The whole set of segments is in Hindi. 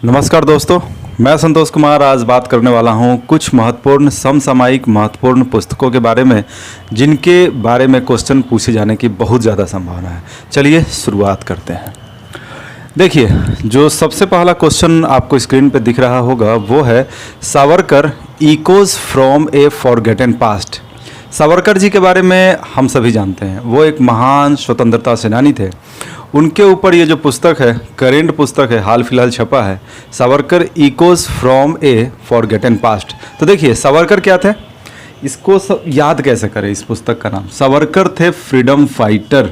नमस्कार दोस्तों, मैं संतोष कुमार आज बात करने वाला हूं कुछ महत्वपूर्ण समसामयिक महत्वपूर्ण पुस्तकों के बारे में जिनके बारे में क्वेश्चन पूछे जाने की बहुत ज़्यादा संभावना है। चलिए शुरुआत करते हैं। देखिए, जो सबसे पहला क्वेश्चन आपको स्क्रीन पे दिख रहा होगा वो है Savarkar echoes from a forgotten past. Savarkar ji के बारे में हम सभी जानते हैं, वो एक महान स्वतंत्रता सेनानी थे। उनके ऊपर ये जो पुस्तक है, करेंट पुस्तक है, हाल फिलहाल छपा है, Savarkar echoes from a forgotten past. तो देखिए, सावरकर क्या थे, इसको याद कैसे करें। इस पुस्तक का नाम सावरकर थे फ्रीडम फाइटर।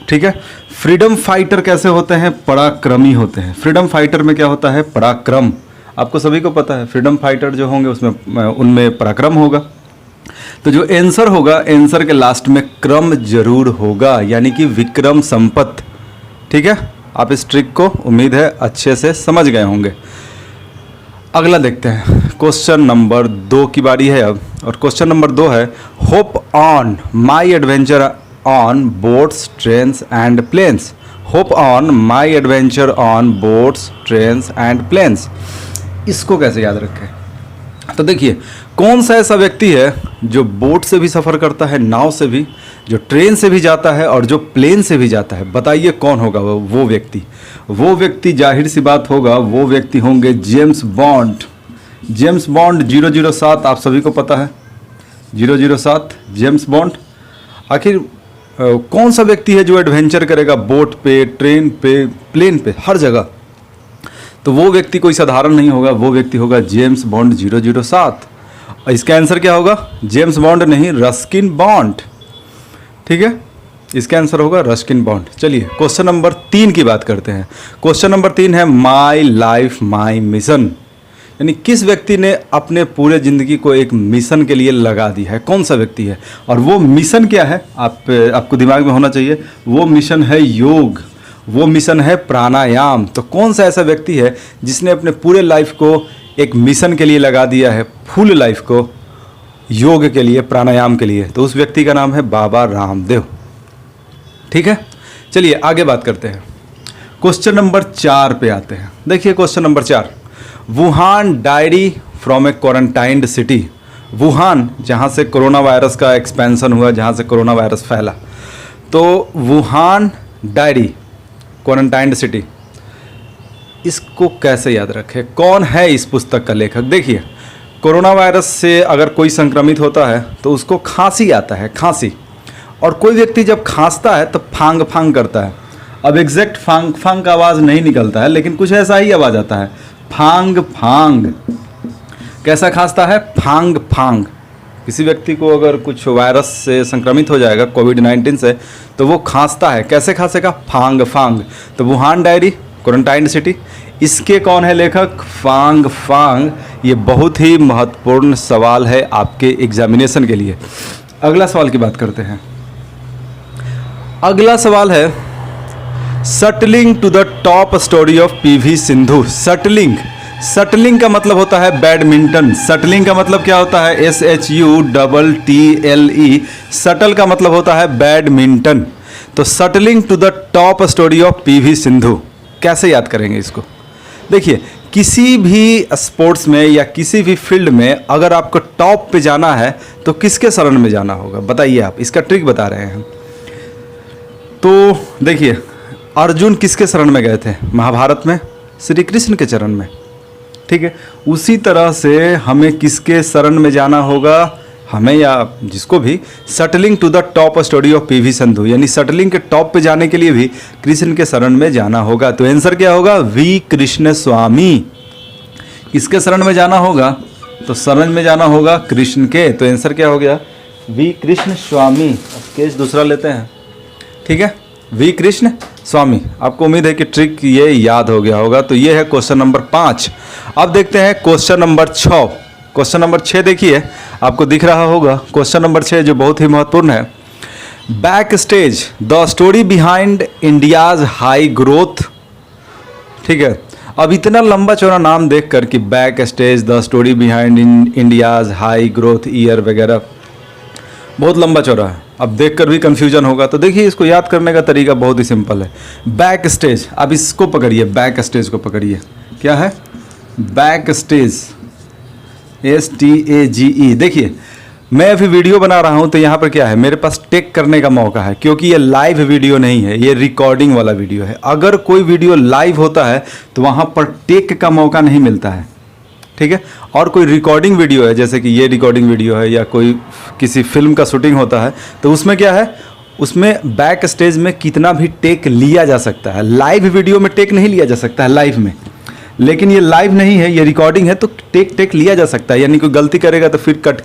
ठीक है, फ्रीडम फाइटर कैसे होते हैं? पराक्रमी होते हैं। फ्रीडम फाइटर में क्या होता है? पराक्रम। आपको सभी को पता है, फ्रीडम फाइटर जो होंगे उसमें उनमें पराक्रम होगा। तो जो आंसर होगा, आंसर के लास्ट में क्रम जरूर होगा, यानी कि विक्रम संपत। ठीक है, आप इस ट्रिक को उम्मीद है अच्छे से समझ गए होंगे। अगला देखते हैं, क्वेश्चन नंबर 2 की बारी है अब, और क्वेश्चन नंबर 2 है hop on my adventure on boats trains and planes. Hop on my adventure on boats trains and planes, इसको कैसे याद रखें? तो देखिए, कौन सा ऐसा व्यक्ति है जो बोट से भी सफ़र करता है, नाव से भी, जो ट्रेन से भी जाता है और जो प्लेन से भी जाता है? बताइए कौन होगा वो व्यक्ति? वो व्यक्ति जाहिर सी बात होगा, वो व्यक्ति होंगे जेम्स बॉन्ड। जेम्स बॉन्ड 007, आप सभी को पता है 007 जेम्स बॉन्ड। आखिर कौन सा व्यक्ति है जो एडवेंचर करेगा बोट पे, ट्रेन पे, प्लेन पे, हर जगह? तो वो व्यक्ति कोई साधारण नहीं होगा, वो व्यक्ति होगा जेम्स बॉन्ड 007। इसका आंसर क्या होगा? जेम्स बॉन्ड नहीं, रस्किन बॉन्ड। ठीक है, इसका आंसर होगा रस्किन बॉन्ड। चलिए क्वेश्चन नंबर 3 की बात करते हैं। क्वेश्चन नंबर 3 है माई लाइफ माई मिशन, यानी किस व्यक्ति ने अपने पूरे ज़िंदगी को एक मिशन के लिए लगा दी है? कौन सा व्यक्ति है और वो मिशन क्या है? आपको दिमाग में होना चाहिए। वो मिशन है योग, वो मिशन है प्राणायाम। तो कौन सा ऐसा व्यक्ति है जिसने अपने पूरे लाइफ को एक मिशन के लिए लगा दिया है, फुल लाइफ को योग के लिए, प्राणायाम के लिए? तो उस व्यक्ति का नाम है बाबा रामदेव। ठीक है, चलिए आगे बात करते हैं। क्वेश्चन नंबर 4 पे आते हैं। देखिए question number 4, Wuhan diary from A quarantined city. Wuhan, जहाँ से कोरोना वायरस का एक्सपेंशन हुआ, जहाँ से कोरोना वायरस फैला, तो वुहान डायरी क्वारंटाइंड सिटी, इसको कैसे याद रखें? कौन है इस पुस्तक का लेखक? देखिए, कोरोना वायरस से अगर कोई संक्रमित होता है तो उसको खांसी आता है, खांसी। और कोई व्यक्ति जब खांसता है तो फांग फांग करता है। अब एग्जैक्ट फांग फांग का आवाज़ नहीं निकलता है, लेकिन कुछ ऐसा ही आवाज़ आता है, फांग फांग। कैसा खांसता है? फांग फांग। किसी व्यक्ति को अगर कुछ वायरस से संक्रमित हो जाएगा, कोविड-19 से, तो वो खांसता है। कैसे खांसेगा? फांग फांग। तो वुहान डायरी क्वारंटाइंड सिटी, इसके कौन है लेखक? फांग फांग। ये बहुत ही महत्वपूर्ण सवाल है आपके एग्जामिनेशन के लिए। अगला सवाल की बात करते हैं। अगला सवाल है shuttling to the top story of PV Sindhu. Shuttling, shuttling का मतलब होता है बैडमिंटन। सटलिंग का मतलब क्या होता है? SHUTTLE। सटल का मतलब होता है बैडमिंटन। तो shuttling to the top story of PV Sindhu, कैसे याद करेंगे इसको? देखिए, किसी भी स्पोर्ट्स में या किसी भी फील्ड में अगर आपको टॉप पे जाना है तो किसके शरण में जाना होगा? बताइए, आप इसका ट्रिक बता रहे हैं। तो देखिए, अर्जुन किसके शरण में गए थे महाभारत में? श्री कृष्ण के चरण में। ठीक है, उसी तरह से हमें किसके शरण में जाना होगा? हमें या जिसको भी, shuttling to the top story of PV Sindhu, यानी सटलिंग के टॉप पे जाने के लिए भी कृष्ण के शरण में जाना होगा। तो आंसर क्या होगा? वी कृष्ण स्वामी। किसके शरण में जाना होगा? तो शरण में जाना होगा कृष्ण के। तो आंसर क्या हो गया? We Krishna Swami. केस दूसरा लेते हैं। ठीक है, वी कृष्ण स्वामी। आपको उम्मीद है कि ट्रिक ये याद हो गया होगा। तो ये है क्वेश्चन नंबर 5। अब देखते हैं क्वेश्चन नंबर 6। क्वेश्चन नंबर 6 देखिए, आपको दिख रहा होगा क्वेश्चन नंबर 6, जो बहुत ही महत्वपूर्ण है। Back stage the story behind India's high growth. ठीक है, अब इतना लंबा चौड़ा नाम देखकर कि back stage the story behind India's high growth year वगैरह, बहुत लंबा चौड़ा है, अब देखकर भी कंफ्यूजन होगा। तो देखिए, इसको याद करने का तरीका बहुत ही सिंपल है। बैक स्टेज, अब इसको पकड़िए, बैक स्टेज को पकड़िए, क्या है? Back stage, STAGE। देखिए मैं अभी वीडियो बना रहा हूं तो यहाँ पर क्या है, मेरे पास टेक करने का मौका है, क्योंकि ये लाइव वीडियो नहीं है, ये रिकॉर्डिंग वाला वीडियो है। अगर कोई वीडियो लाइव होता है तो वहाँ पर टेक का मौका नहीं मिलता है, ठीक है। और कोई रिकॉर्डिंग वीडियो है, जैसे कि ये रिकॉर्डिंग वीडियो है या कोई किसी फिल्म का शूटिंग होता है, तो उसमें क्या है, उसमें बैक स्टेज में कितना भी टेक लिया जा सकता है। लाइव वीडियो में टेक नहीं लिया जा सकता है लाइव में, लेकिन ये लाइव नहीं है, ये रिकॉर्डिंग है, तो टेक लिया जा सकता है। यानी कोई गलती करेगा तो फिर कट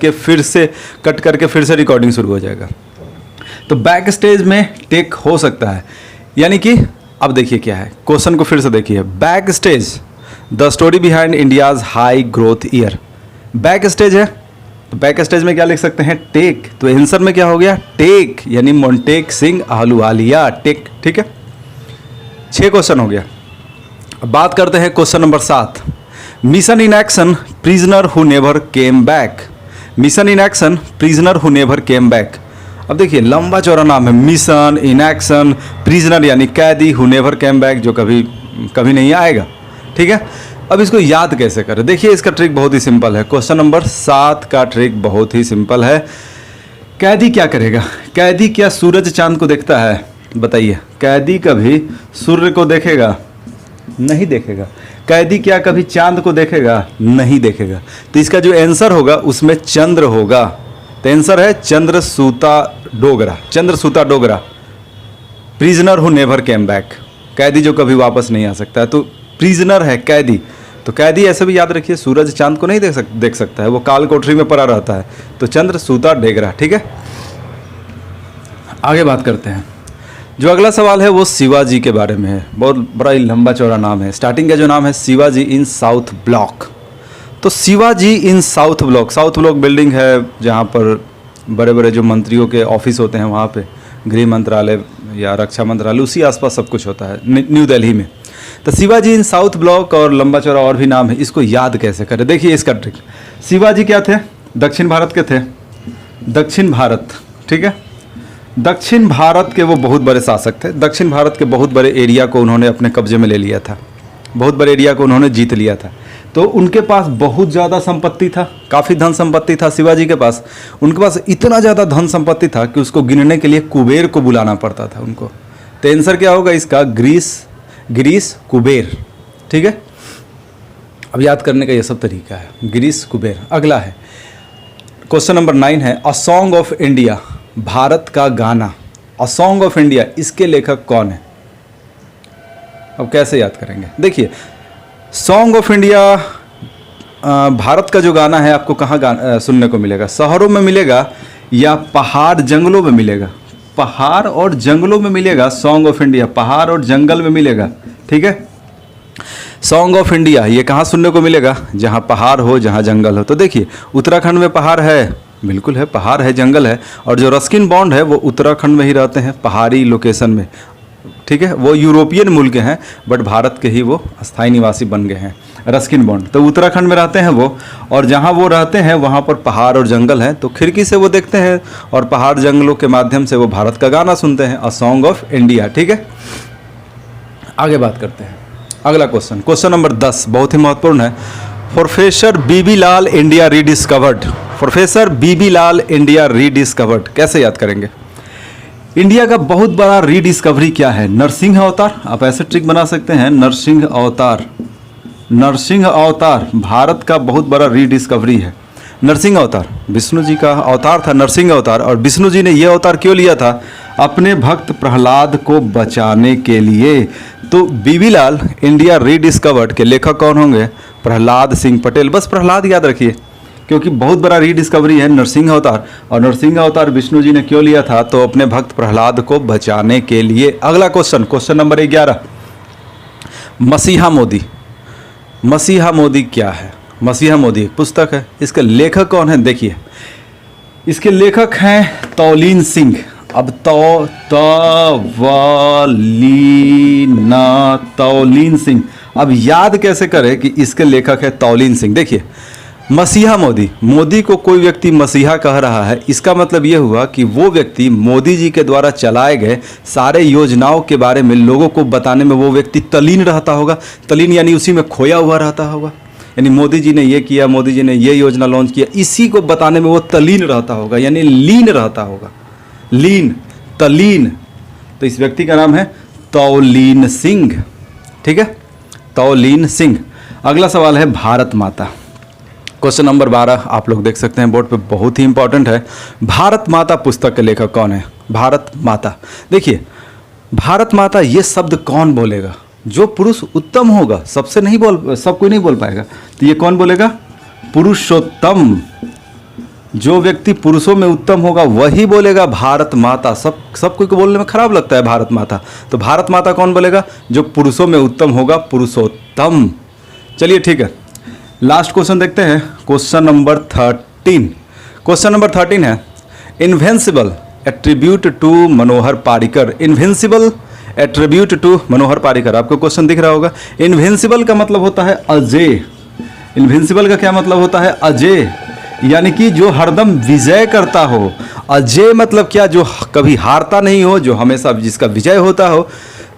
करके फिर से रिकॉर्डिंग शुरू हो जाएगा। तो बैक स्टेज में टेक हो सकता है। यानी कि अब देखिए क्या है, क्वेश्चन को फिर से देखिए। Back stage, the story behind India's high growth year. Back stage है तो बैक स्टेज में क्या लिख सकते हैं, टेक। तो आंसर में क्या हो गया, टेक, यानी मोंटेक सिंह आहलूवालिया, टेक, ठीक है। 6 क्वेश्चन हो गया। अब बात करते हैं question number 7। Mission in action, prisoner who never came back. Mission in action, prisoner who never came back. अब देखिए लंबा चौड़ा नाम है, मिशन इन एक्शन, प्रिजनर यानी कैदी, हु नेवर केम बैक जो कभी नहीं आएगा, ठीक है। अब इसको याद कैसे करें, देखिए इसका ट्रिक बहुत ही सिंपल है। क्वेश्चन नंबर 7 का ट्रिक बहुत ही सिंपल है। कैदी क्या करेगा, कैदी क्या सूरज चांद को देखता है, बताइए। कैदी कभी सूर्य को देखेगा, नहीं देखेगा। कैदी क्या कभी चांद को देखेगा, नहीं देखेगा। तो इसका जो आंसर होगा उसमें चंद्र होगा। तो आंसर है Chandrasuta Dogra, Chandrasuta Dogra, prisoner who never came back, कैदी जो कभी वापस नहीं आ सकता है। तो प्रिजनर है कैदी, तो कैदी ऐसे भी याद रखिए सूरज चांद को नहीं देख सकता है, वो काल कोठरी में पड़ा रहता है। तो चंद्रसूता डोगरा, ठीक है। आगे बात करते हैं। जो अगला सवाल है वो शिवाजी के बारे में है। बहुत बड़ा ही लंबा चौड़ा नाम है। स्टार्टिंग का जो नाम है शिवाजी इन साउथ ब्लॉक। तो Shivaji in South Block, South Block building है जहाँ पर बड़े बड़े जो मंत्रियों के ऑफिस होते हैं, वहाँ पे गृह मंत्रालय या रक्षा मंत्रालय, उसी आसपास सब कुछ होता है न्यू दिल्ली में। तो शिवाजी इन साउथ ब्लॉक और लंबा चौड़ा और भी नाम है, इसको याद कैसे करें, देखिए इसका ट्रिक। शिवाजी क्या थे, दक्षिण भारत के थे, दक्षिण भारत, ठीक है। दक्षिण भारत के वो बहुत बड़े शासक थे। दक्षिण भारत के बहुत बड़े एरिया को उन्होंने अपने कब्जे में ले लिया था, बहुत बड़े एरिया को उन्होंने जीत लिया था। तो उनके पास बहुत ज़्यादा संपत्ति था, काफ़ी धन संपत्ति था शिवाजी के पास। उनके पास इतना ज़्यादा धन संपत्ति था कि उसको गिनने के लिए कुबेर को बुलाना पड़ता था उनको। तो आंसर क्या होगा इसका, गिरीश कुबेर, ठीक है। अब याद करने का ये सब तरीका है, गिरीश कुबेर। अगला है क्वेश्चन नंबर 9 है, a song of India, Bharat का गाना। अ सॉन्ग ऑफ इंडिया, इसके लेखक कौन है। अब कैसे याद करेंगे, देखिए सॉन्ग ऑफ इंडिया भारत का जो गाना है आपको कहाँ सुनने को मिलेगा, शहरों में मिलेगा या पहाड़ जंगलों में मिलेगा। पहाड़ और जंगलों में मिलेगा सॉन्ग ऑफ इंडिया, पहाड़ और जंगल में मिलेगा, ठीक है। सॉन्ग ऑफ इंडिया ये कहाँ सुनने को मिलेगा, जहाँ पहाड़ हो, जहाँ जंगल हो। तो देखिए उत्तराखंड में पहाड़ है, बिल्कुल है, पहाड़ है, जंगल है। और जो रस्किन बॉन्ड है वो उत्तराखंड में ही रहते हैं, पहाड़ी लोकेशन में, ठीक है। वो यूरोपियन मुल्क हैं बट भारत के ही वो स्थायी निवासी बन गए हैं, रस्किन बॉन्ड। तो उत्तराखंड में रहते हैं वो, और जहाँ वो रहते हैं वहाँ पर पहाड़ और जंगल हैं। तो खिड़की से वो देखते हैं और पहाड़ जंगलों के माध्यम से वो भारत का गाना सुनते हैं, अ सॉन्ग ऑफ इंडिया, ठीक है। आगे बात करते हैं। अगला क्वेश्चन, क्वेश्चन नंबर 10 बहुत ही महत्वपूर्ण है। प्रोफेसर बीबी लाल इंडिया रीडिस्कवर्ड। प्रोफेसर बीबी लाल इंडिया रीडिस्कवर्ड कैसे याद करेंगे। इंडिया का बहुत बड़ा रीडिस्कवरी क्या है, नरसिंह अवतार। आप ऐसे ट्रिक बना सकते हैं, नरसिंह अवतार। नरसिंह अवतार भारत का बहुत बड़ा रीडिस्कवरी है। नरसिंह अवतार विष्णु जी का अवतार था, नरसिंह अवतार। और विष्णु जी ने यह अवतार क्यों लिया था, अपने भक्त प्रहलाद को बचाने के लिए। तो बीबी लाल इंडिया रीडिस्कवर्ड के लेखक कौन होंगे, प्रहलाद सिंह पटेल। बस प्रहलाद याद रखिए, क्योंकि बहुत बड़ा रीडिस्कवरी है नरसिंह अवतार। और नरसिंह अवतार विष्णु जी ने क्यों लिया था, तो अपने भक्त प्रहलाद को बचाने के लिए। अगला क्वेश्चन, क्वेश्चन नंबर 11, मसीहा मोदी। मसीहा मोदी क्या है, मसीहा मोदी एक पुस्तक है, इसके लेखक कौन है, देखिए इसके लेखक हैं तौलीन सिंह। अब तौलीन सिंह, अब याद कैसे करें कि इसके लेखक है तौलीन सिंह। देखिए मसीहा मोदी, मोदी को कोई व्यक्ति मसीहा कह रहा है, इसका मतलब ये हुआ कि वो व्यक्ति मोदी जी के द्वारा चलाए गए सारे योजनाओं के बारे में लोगों को बताने में वो व्यक्ति तल्लीन रहता होगा। तल्लीन यानी उसी में खोया हुआ रहता होगा, यानी मोदी जी ने ये किया, मोदी जी ने ये योजना लॉन्च किया, इसी को बताने में वो तल्लीन रहता होगा, यानी लीन रहता होगा। लीन, तल्लीन। तो इस व्यक्ति का नाम है तौलीन सिंह। ठीक है, तौलीन सिंह। अगला सवाल है भारत माता। क्वेश्चन नंबर 12 आप लोग देख सकते हैं बोर्ड पे, बहुत ही इंपॉर्टेंट है। भारत माता पुस्तक के लेखक कौन है? भारत माता। देखिए, भारत माता ये शब्द कौन बोलेगा? जो पुरुष उत्तम होगा, सबसे नहीं बोल, सब कोई नहीं बोल पाएगा, तो ये कौन बोलेगा? पुरुषोत्तम। जो व्यक्ति पुरुषों में उत्तम होगा वही बोलेगा भारत माता। सब कोई को बोलने में खराब लगता है भारत माता, तो भारत माता कौन बोलेगा? जो पुरुषों में उत्तम होगा, पुरुषोत्तम। चलिए ठीक है, लास्ट क्वेश्चन देखते हैं, क्वेश्चन नंबर 13। क्वेश्चन नंबर 13 है invincible attribute to Manohar Parrikar. Invincible attribute to Manohar Parrikar, आपको क्वेश्चन दिख रहा होगा। इन्विंसिबल का मतलब होता है अजय। इन्विंसिबल का क्या मतलब होता है? अजय, यानी कि जो हरदम विजय करता हो। अजय मतलब क्या? जो कभी हारता नहीं हो, जो हमेशा जिसका विजय होता हो।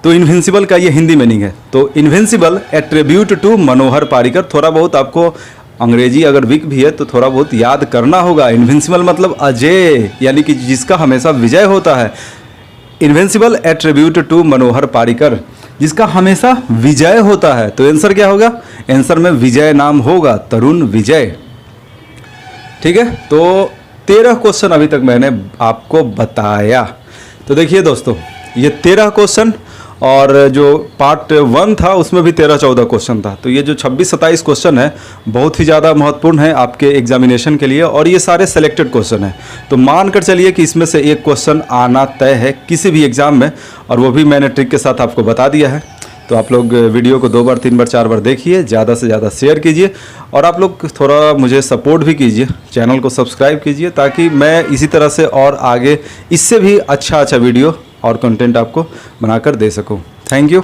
तो इन्विंसिबल का ये हिंदी मीनिंग है। तो invincible attribute to Manohar Parrikar. थोड़ा बहुत आपको अंग्रेजी अगर वीक भी है तो थोड़ा बहुत याद करना होगा। इन्विंसिबल मतलब अजय, यानी कि जिसका हमेशा विजय होता है। Invincible attribute to Manohar Parrikar, जिसका हमेशा विजय होता है। तो आंसर क्या होगा? आंसर में विजय नाम होगा, तरुण विजय। ठीक है, तो 13 क्वेश्चन अभी तक मैंने आपको बताया। तो देखिए दोस्तों, ये 13 क्वेश्चन, और जो पार्ट 1 था उसमें भी 13-14 क्वेश्चन था। तो ये जो 26-27 क्वेश्चन है बहुत ही ज़्यादा महत्वपूर्ण है आपके एग्जामिनेशन के लिए, और ये सारे सेलेक्टेड क्वेश्चन हैं। तो मान कर चलिए कि इसमें से एक क्वेश्चन आना तय है किसी भी एग्ज़ाम में, और वो भी मैंने ट्रिक के साथ आपको बता दिया है। तो आप लोग वीडियो को 2 बार 3 बार 4 बार देखिए, ज़्यादा से ज़्यादा शेयर कीजिए, और आप लोग थोड़ा मुझे सपोर्ट भी कीजिए, चैनल को सब्सक्राइब कीजिए, ताकि मैं इसी तरह से और आगे इससे भी अच्छा वीडियो और कंटेंट आपको बनाकर दे सकूं। Thank you.